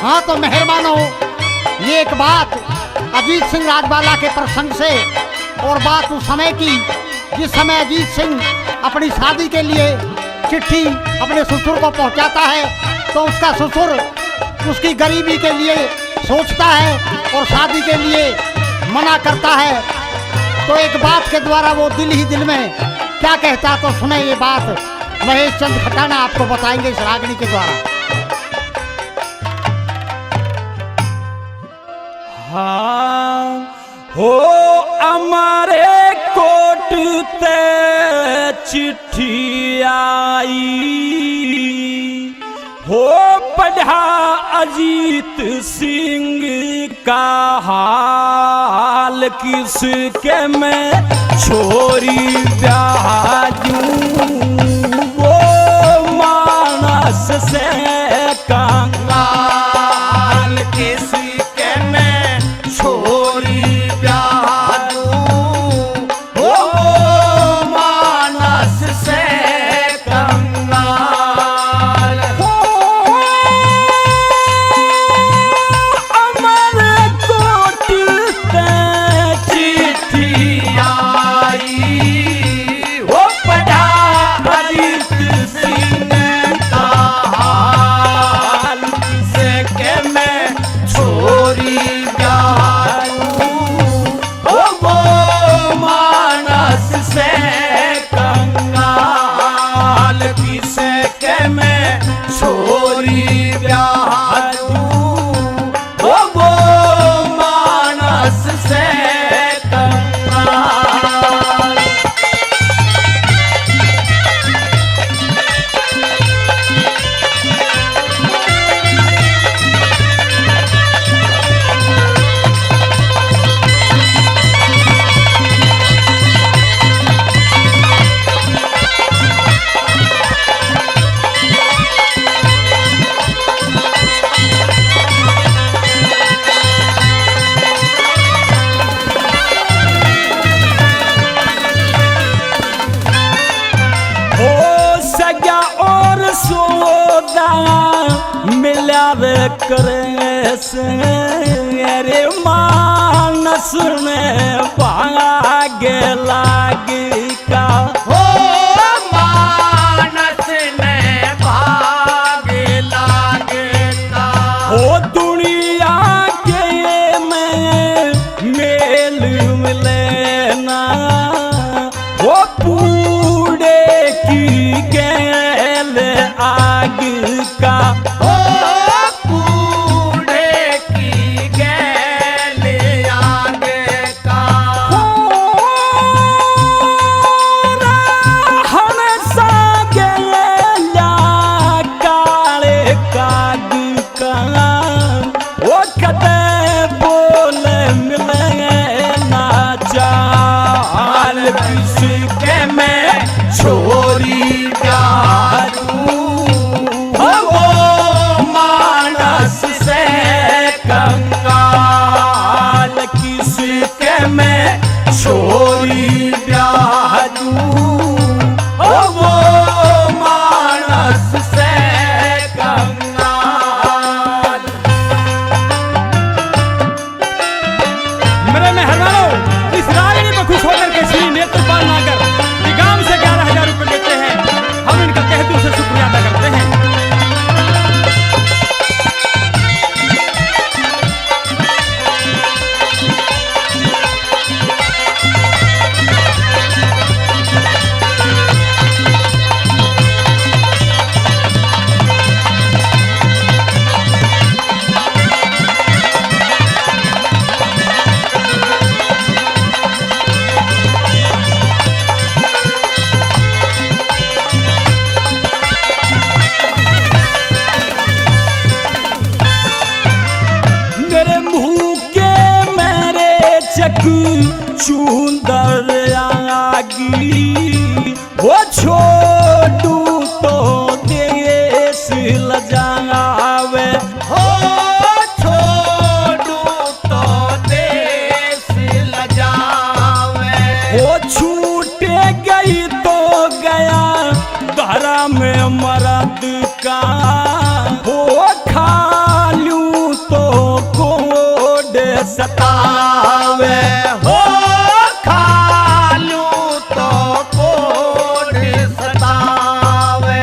हाँ तो मेहरबानो, ये एक बात अजीत सिंह राजवाला के प्रसंग से और बात उस समय की जिस समय अजीत सिंह अपनी शादी के लिए चिट्ठी अपने ससुर को पहुंचाता है, तो उसका ससुर उसकी गरीबी के लिए सोचता है और शादी के लिए मना करता है। तो एक बात के द्वारा वो दिल ही दिल में क्या कहता, तो सुने ये बात महेश चंद खटाना आपको बताएंगे इस रागनी के द्वारा। हाँ हो हमारे कोट ते चिट्ठी आई, हो पढ़ा अजीत सिंह का हाल, किसके मैं छोरी ब्याजूं, वो मानस से कंगाल, किसके मैं छोरी ब्याजूं, वो मानस से कंगाल। अमर कोट ते चिट्ठी आई, वो पढ़ा अजीत सिंह का हाल, से के मैं छोरी ब्याजूं, वो मानस से कंगाल, किसे के मैं छोरी ब्याजूं, वो मानस से कंगाल। हो सजा और सौदा मिला रे करे से, रे मानस में भागे लागी का, हो मानस में भागे लागे का, हो दुनिया के में मेल मिले ना, वो पूरे की गैल आग का, ओ पूरे की गैल आग का, हमेशा गैला काले काग का, वो कदे बोले मिले ना चाल, किसके मैं छोरी ब्याजूं, वो मानस से कंगाल, किसके मैं छोरी ब्याजूं, वो मानस से कंगाल। मेरे मेहरबानों, इस रागनी पर खुश होकर के श्री नेत्रपाल नागर निगम से 11,000 रुपए देते हैं। हम इनका तहे दिल से शुक्रिया अदा करते हैं। चूंदर आगी, वो छोटू तो देश लजावे, हो छोटू तो देश लजावे, वो छूटे गई तो गया धरा में मरद का, हो खालू सतावे हो खालू तो कोड सतावे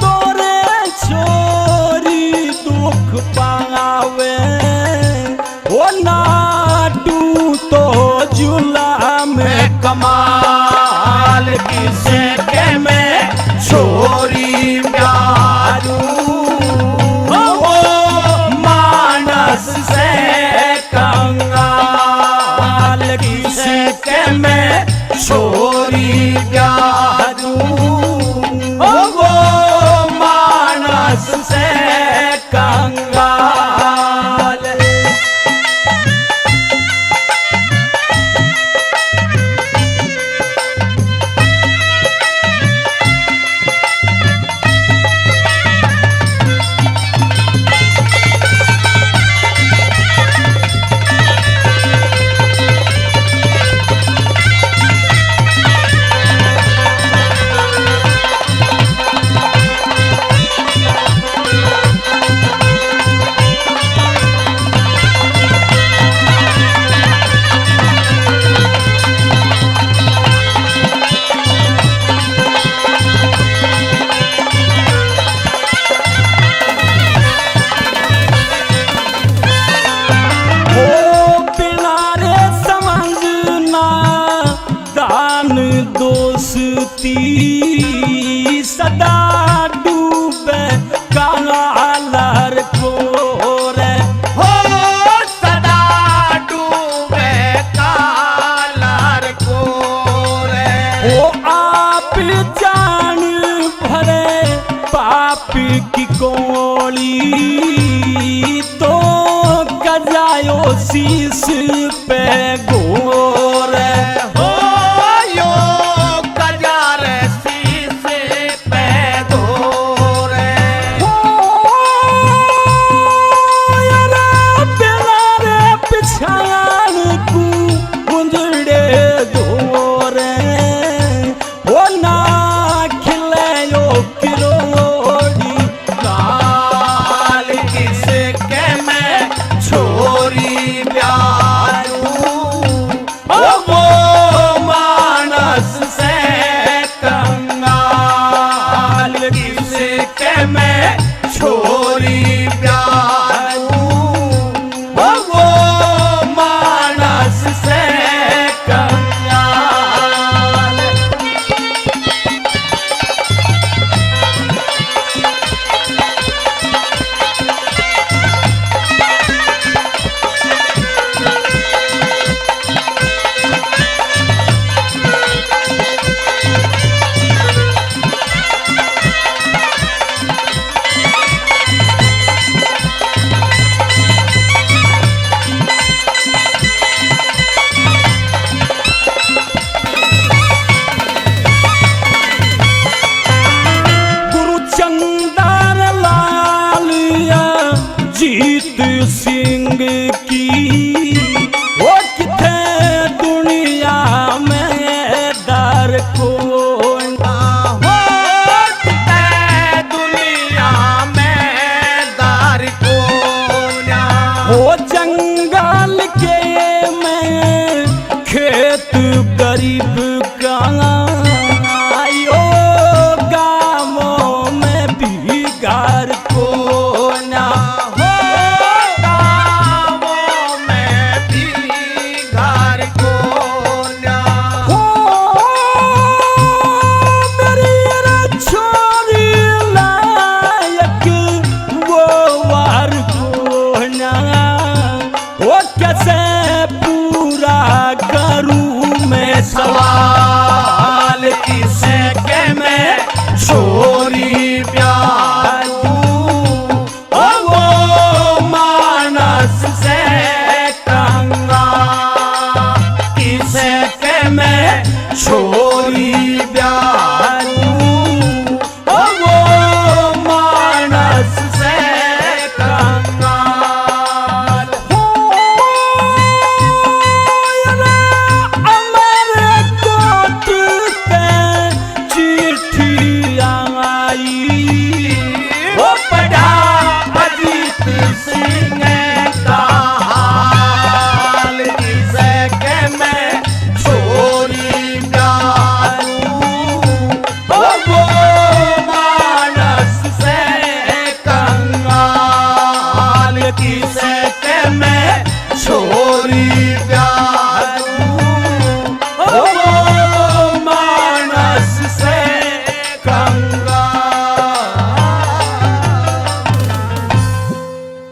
तोरे छोरी दुख पावे ओ नाटू तो जुला में कमाल किसे के मैं छोरी प्यारू वो मानस से कंगाल किसे के मैं छोरी प्यारू वो मानस से कंगाल दोस्ती सदा डूबे कालर को रे हो सदा डूबे कालर को रे ओ आप जान भरे पाप की कोली तो गजायो शीश पे गोरे हो यो कजार शीश पे गोरे पिछायान को उंजड़े दोरे ओ ना खिलायो किरोड़ी काल किसके मैं छोरी प्यारू वो मानस से कंगाल किसके मैं छोरी प्यारू वो मानस से कंगाल गुरु चंदर लालिया जीत सिंह की वो किथे दुनिया में दर को